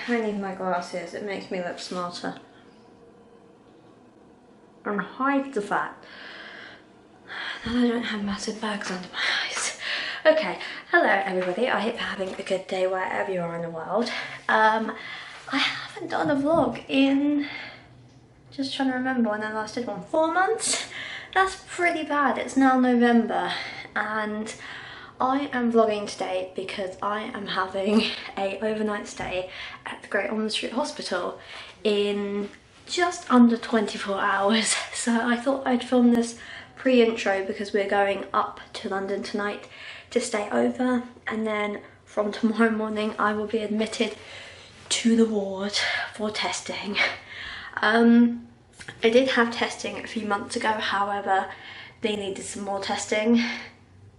I need my glasses, it makes me look smarter. And hide the fact that I don't have massive bags under my eyes. Okay, hello everybody, I hope you're having a good day wherever you are in the world. I haven't done a vlog in, just trying to remember when I last did one, 4 months? That's pretty bad. It's now November and I am vlogging today because I am having a overnight stay at the Great Ormond Street Hospital in just under 24 hours. So I thought I'd film this pre-intro because we're going up to London tonight to stay over, and then from tomorrow morning I will be admitted to the ward for testing. I did have testing a few months ago, however they needed some more testing.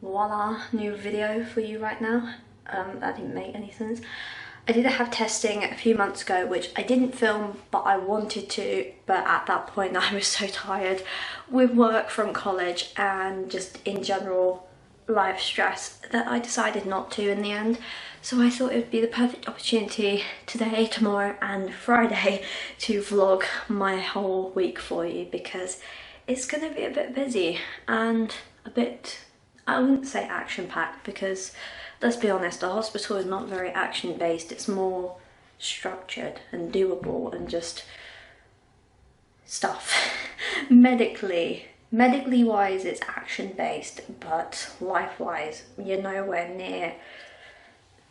Voila, new video for you right now. That didn't make any sense. I did have testing a few months ago, which I didn't film, but I wanted to, but at that point I was so tired with work from college and just in general life stress that I decided not to in the end. So I thought it would be the perfect opportunity today, tomorrow and Friday to vlog my whole week for you, because it's going to be a bit busy and a bit, I wouldn't say action-packed, because let's be honest, the hospital is not very action-based. It's more structured and doable and just stuff. Medically wise, it's action-based, but life-wise, you're nowhere near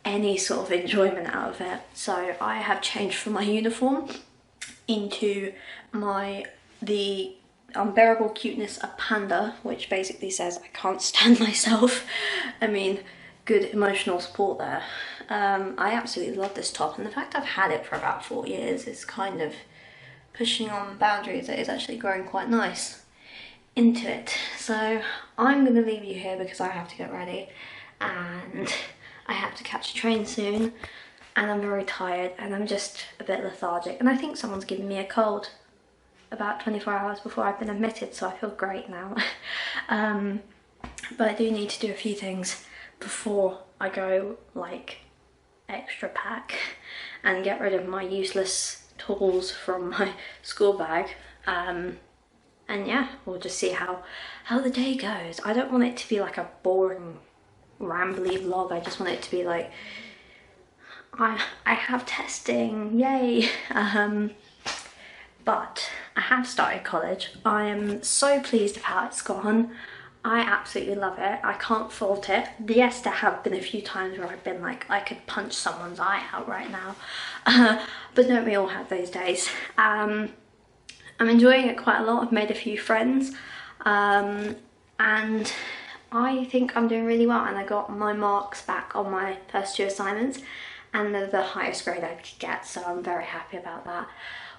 any sort of enjoyment out of it. So I have changed from my uniform into the unbearable cuteness of panda, which basically says I can't stand myself. I mean, good emotional support there. I absolutely love this top, and the fact I've had it for about 4 years is kind of pushing on boundaries. It is actually growing quite nice into it. So I'm going to leave you here because I have to get ready and I have to catch a train soon, and I'm very tired and I'm just a bit lethargic, and I think someone's given me a cold about 24 hours before I've been admitted, so I feel great now. But I do need to do a few things before I go, like extra pack and get rid of my useless tools from my school bag. And yeah, we'll just see how the day goes. I don't want it to be like a boring rambly vlog. I just want it to be like, I have testing, yay. But I have started college. I am so pleased with how it's gone. I absolutely love it. I can't fault it. Yes, there have been a few times where I've been like, I could punch someone's eye out right now. But don't we all have those days? I'm enjoying it quite a lot. I've made a few friends. And I think I'm doing really well. And I got my marks back on my first 2 assignments. And they're the highest grade I could get. So I'm very happy about that.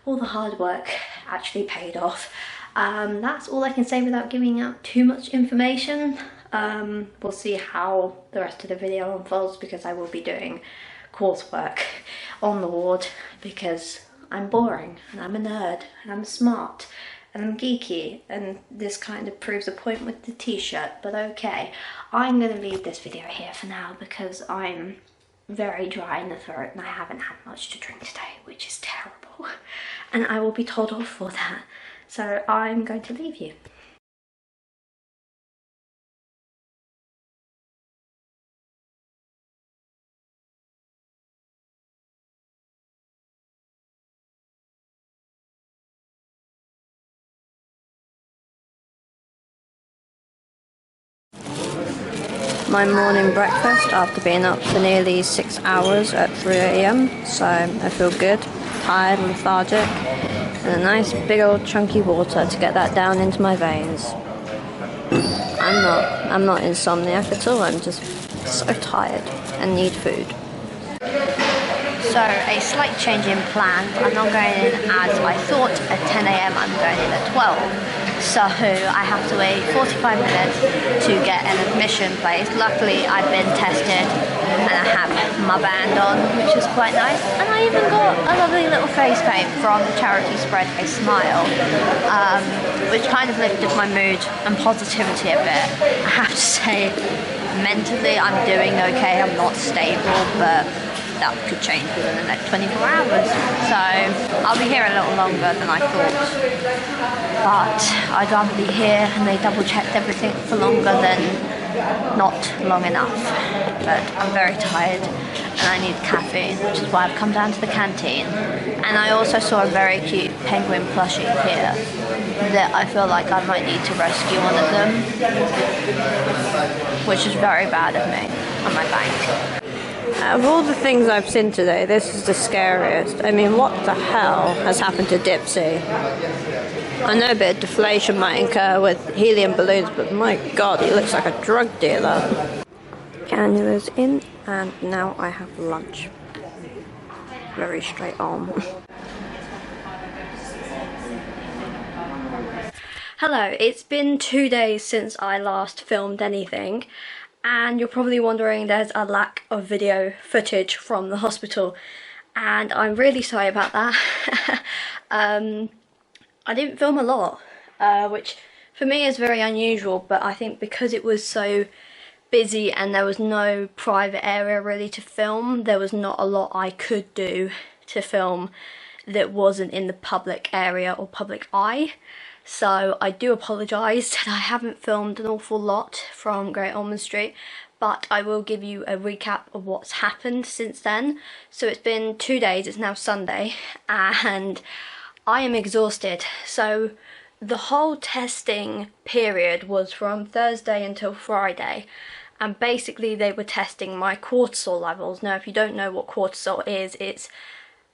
All the hard work actually paid off. That's all I can say without giving out too much information. We'll see how the rest of the video unfolds, because I will be doing coursework on the ward because I'm boring and I'm a nerd and I'm smart and I'm geeky, and this kind of proves a point with the t-shirt, but okay. I'm going to leave this video here for now because I'm very dry in the throat and I haven't had much to drink today, which is terrible, and I will be told off for that. So I'm going to leave you. My morning breakfast after being up for nearly 6 hours at 3 AM, so I feel good, tired, lethargic, and a nice big old chunky water to get that down into my veins. I'm not insomniac at all, I'm just so tired and need food. So a slight change in plan. I'm not going in as I thought at 10 AM, I'm going in at 12. So I have to wait 45 minutes to get an admission place. Luckily I've been tested and I have my band on, which is quite nice. And I even got a lovely little face paint from the charity spread A Smile, which kind of lifted my mood and positivity a bit. I have to say, mentally I'm doing okay, I'm not stable, but that could change within the next 24 hours. So I'll be here a little longer than I thought, but I'd rather be here and they double checked everything for longer than not long enough. But I'm very tired and I need caffeine, which is why I've come down to the canteen. And I also saw a very cute penguin plushie here that I feel like I might need to rescue one of them, which is very bad of me on my bank. Of all the things I've seen today, this is the scariest. I mean, what the hell has happened to Dipsy? I know a bit of deflation might incur with helium balloons, but my god, he looks like a drug dealer. Cannula's in, and now I have lunch. Very straight on. Hello, it's been 2 days since I last filmed anything, and you're probably wondering there's a lack of video footage from the hospital, and I'm really sorry about that. I didn't film a lot, which for me is very unusual, but I think because it was so busy and there was no private area really to film, there was not a lot I could do to film that wasn't in the public area or public eye. So I do apologise that I haven't filmed an awful lot from Great Ormond Street, but I will give you a recap of what's happened since then. So it's been 2 days, it's now Sunday, and I am exhausted. So the whole testing period was from Thursday until Friday, and basically they were testing my cortisol levels. Now, if you don't know what cortisol is, it's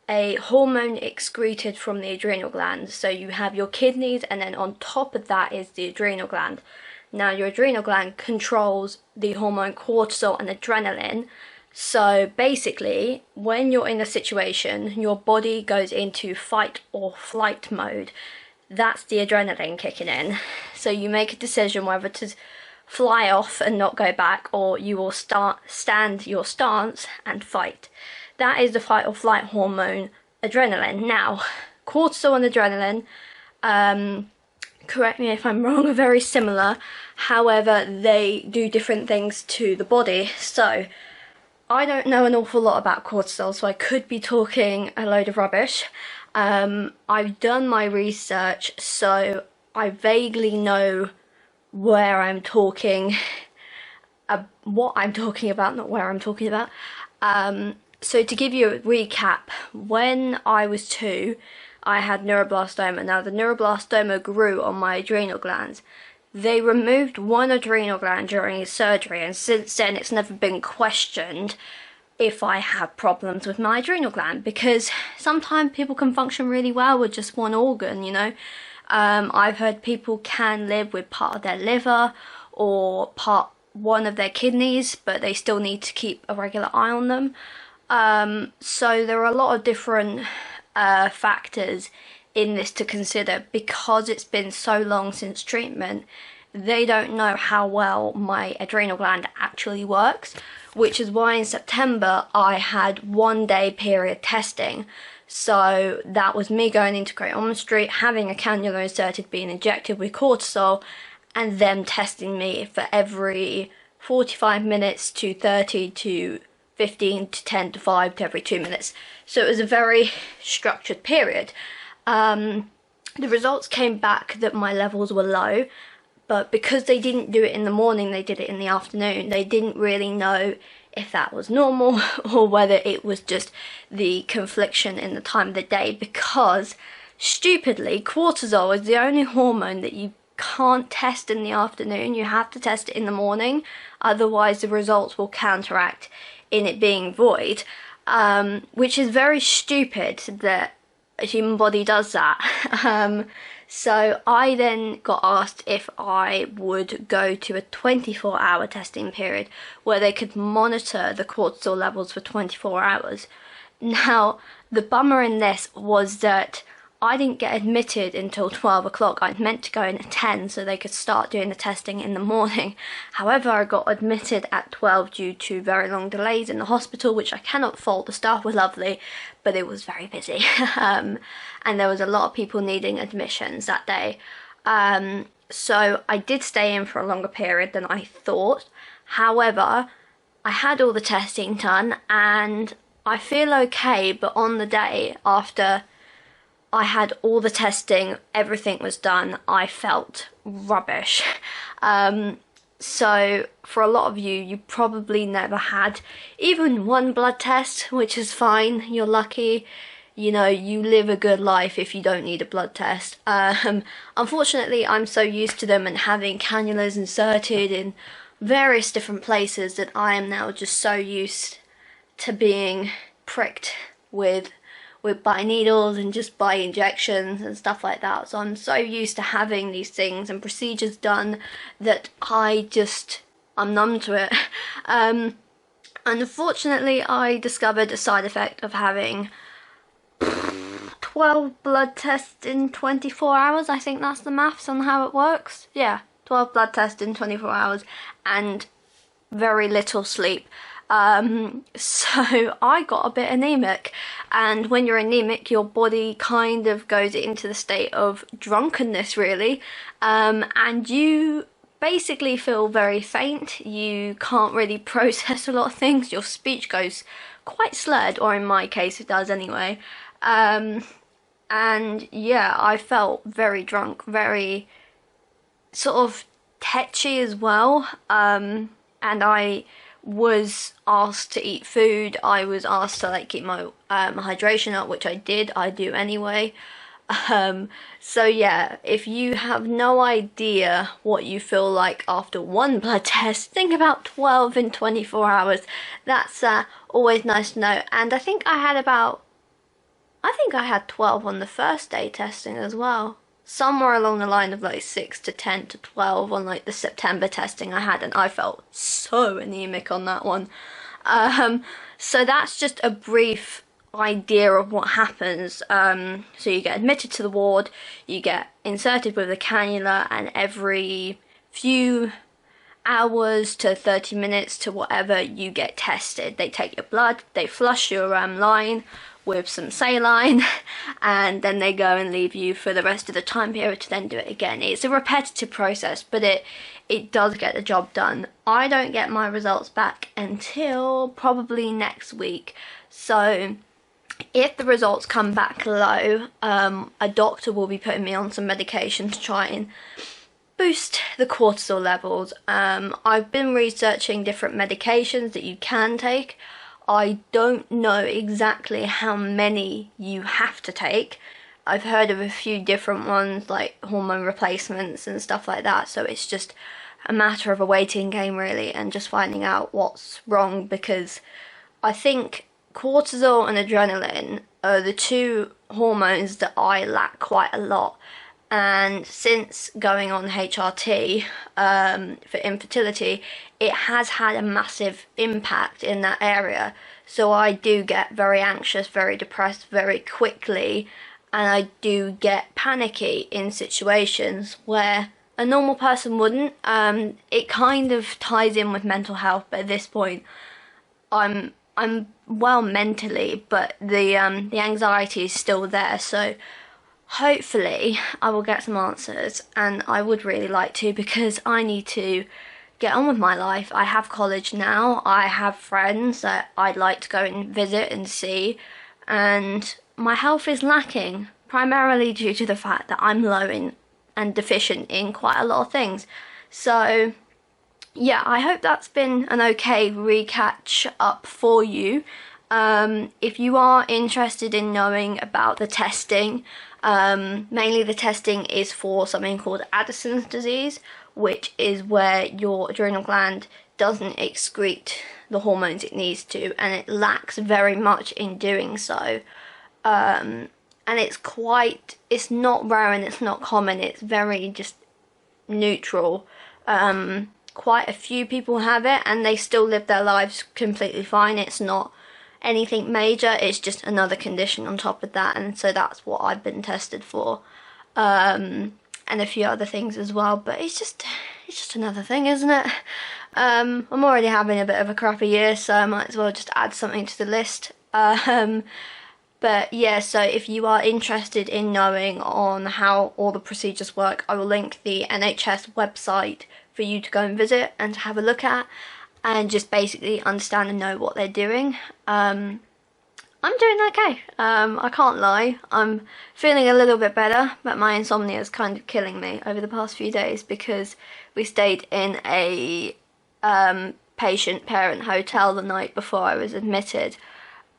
a hormone excreted from the adrenal gland. So you have your kidneys, and then on top of that is the adrenal gland. Now, your adrenal gland controls the hormone cortisol and adrenaline. So basically, when you're in a situation, your body goes into fight or flight mode. That's the adrenaline kicking in. So you make a decision whether to fly off and not go back, or you will stand your stance and fight. That is the fight or flight hormone, adrenaline. Now, cortisol and adrenaline, correct me if I'm wrong, are very similar. However, they do different things to the body. So I don't know an awful lot about cortisol, so I could be talking a load of rubbish. I've done my research, so I vaguely know where I'm talking, what I'm talking about, not where I'm talking about. So to give you a recap, when I was 2, I had neuroblastoma. Now, the neuroblastoma grew on my adrenal glands. They removed one adrenal gland during surgery, and since then it's never been questioned if I have problems with my adrenal gland, because sometimes people can function really well with just one organ, you know. I've heard people can live with part of their liver or one of their kidneys, but they still need to keep a regular eye on them. So there are a lot of different factors in this to consider. Because it's been so long since treatment, they don't know how well my adrenal gland actually works, which is why in September I had 1 day period testing. So that was me going into Great Ormond Street, having a cannula inserted, being injected with cortisol, and them testing me for every 45 minutes to 30 to 15 to 10 to 5 to every 2 minutes. So it was a very structured period. The results came back that my levels were low, but because they didn't do it in the morning, they did it in the afternoon. They didn't really know if that was normal or whether it was just the confliction in the time of the day, because stupidly, cortisol is the only hormone that you can't test in the afternoon. You have to test it in the morning, otherwise the results will counteract in it being void, which is very stupid that a human body does that. So I then got asked if I would go to a 24-hour testing period where they could monitor the cortisol levels for 24 hours. Now, the bummer in this was that I didn't get admitted until 12 o'clock. I'd meant to go in at 10 so they could start doing the testing in the morning. However, I got admitted at 12 due to very long delays in the hospital, which I cannot fault. The staff were lovely, but it was very busy. And there was a lot of people needing admissions that day. So I did stay in for a longer period than I thought. However, I had all the testing done and I feel okay, but on the day after I had all the testing, everything was done, I felt rubbish. So for a lot of you, you probably never had even one blood test, which is fine. You're lucky. You know, you live a good life if you don't need a blood test. Unfortunately, I'm so used to them and having cannulas inserted in various different places that I am now just so used to being pricked with by needles and just by injections and stuff like that. So I'm so used to having these things and procedures done that I'm numb to it. And unfortunately, I discovered a side effect of having 12 blood tests in 24 hours. I think that's the maths on how it works. Yeah, 12 blood tests in 24 hours and very little sleep. So I got a bit anemic, and when you're anemic, your body kind of goes into the state of drunkenness, really, and you basically feel very faint. You can't really process a lot of things. Your speech goes quite slurred, or in my case it does anyway. And yeah, I felt very drunk, very sort of tetchy as well, and I was asked to eat food. I was asked to like keep my hydration up, which I did. I do anyway. So yeah, if you have no idea what you feel like after one blood test, think about 12 in 24 hours. That's always nice to know. And I think I had 12 on the first day testing as well. Somewhere along the line of like 6 to 10 to 12 on like the September testing I had, and I felt so anemic on that one. So that's just a brief idea of what happens. So you get admitted to the ward, you get inserted with a cannula, and every few hours to 30 minutes to whatever, you get tested. They take your blood, they flush your line with some saline, and then they go and leave you for the rest of the time period to then do it again. It's a repetitive process, but it does get the job done. I don't get my results back until probably next week. So if the results come back low, a doctor will be putting me on some medication to try and boost the cortisol levels. I've been researching different medications that you can take. I don't know exactly how many you have to take. I've heard of a few different ones, like hormone replacements and stuff like that, so it's just a matter of a waiting game really, and just finding out what's wrong, because I think cortisol and adrenaline are the two hormones that I lack quite a lot. And since going on HRT for infertility, it has had a massive impact in that area. So I do get very anxious, very depressed very quickly, and I do get panicky in situations where a normal person wouldn't. It kind of ties in with mental health, but at this point I'm well mentally, but the anxiety is still there. So hopefully I will get some answers, and I would really like to, because I need to get on with my life. I have college now, I have friends that I'd like to go and visit and see, and my health is lacking, primarily due to the fact that I'm low in and deficient in quite a lot of things. So yeah, I hope that's been an okay recatch up for you. If you are interested in knowing about the testing, mainly the testing is for something called Addison's disease, which is where your adrenal gland doesn't excrete the hormones it needs to, and it lacks very much in doing so. And it's not rare and it's not common, it's very just neutral. Quite a few people have it and they still live their lives completely fine. It's not anything major, it's just another condition on top of that, and so that's what I've been tested for, and a few other things as well, but it's just another thing, isn't it? I'm already having a bit of a crappy year, so I might as well just add something to the list. But yeah, so if you are interested in knowing on how all the procedures work, I will link the NHS website for you to go and visit and to have a look at, and just basically understand and know what they're doing. I'm doing okay. I can't lie. I'm feeling a little bit better, but my insomnia is kind of killing me over the past few days because we stayed in a patient parent hotel the night before I was admitted.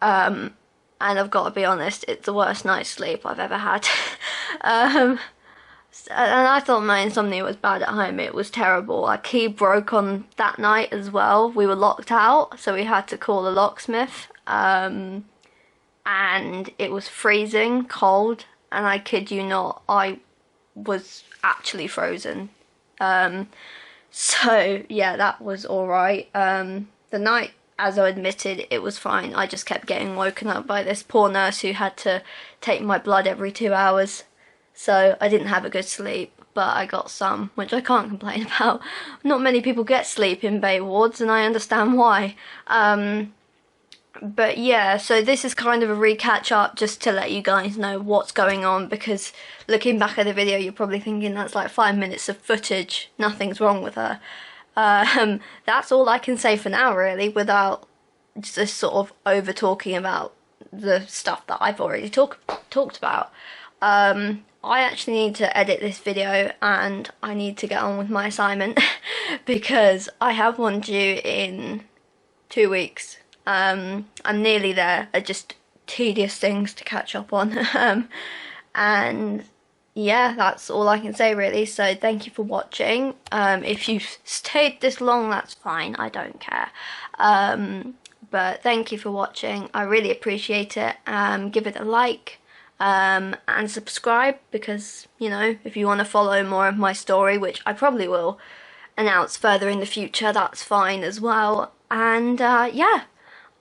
And I've got to be honest, it's the worst night's sleep I've ever had. And I thought my insomnia was bad at home. It was terrible. Our key broke on that night as well. We were locked out, so we had to call a locksmith. And it was freezing cold, and I kid you not, I was actually frozen. So yeah, that was alright. The night as I admitted, it was fine. I just kept getting woken up by this poor nurse who had to take my blood every 2 hours. So I didn't have a good sleep, but I got some, which I can't complain about. Not many people get sleep in Bay wards, and I understand why. But yeah, so this is kind of a recatch up just to let you guys know what's going on, because looking back at the video you're probably thinking that's like 5 minutes of footage, nothing's wrong with her. That's all I can say for now really, without just sort of over talking about the stuff that I've already talked about. I actually need to edit this video and I need to get on with my assignment because I have one due in 2 weeks. I'm nearly there. Are just tedious things to catch up on. And yeah, that's all I can say really. So thank you for watching. If you've stayed this long, that's fine. I don't care. But thank you for watching. I really appreciate it. Give it a like. And subscribe, because, you know, if you want to follow more of my story, which I probably will announce further in the future, that's fine as well. And yeah,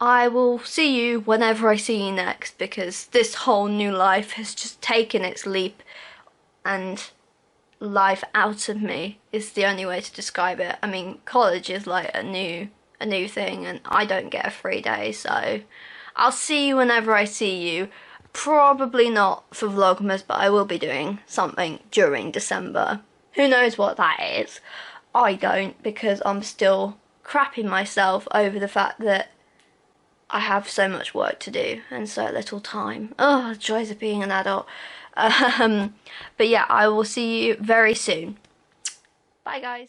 I will see you whenever I see you next, because this whole new life has just taken its leap, and life out of me is the only way to describe it. I mean, college is like a new thing, and I don't get a free day, so I'll see you whenever I see you. Probably not for Vlogmas, but I will be doing something during December. Who knows what that is? I don't, because I'm still crapping myself over the fact that I have so much work to do and so little time. Oh, the joys of being an adult. But yeah, I will see you very soon. Bye guys.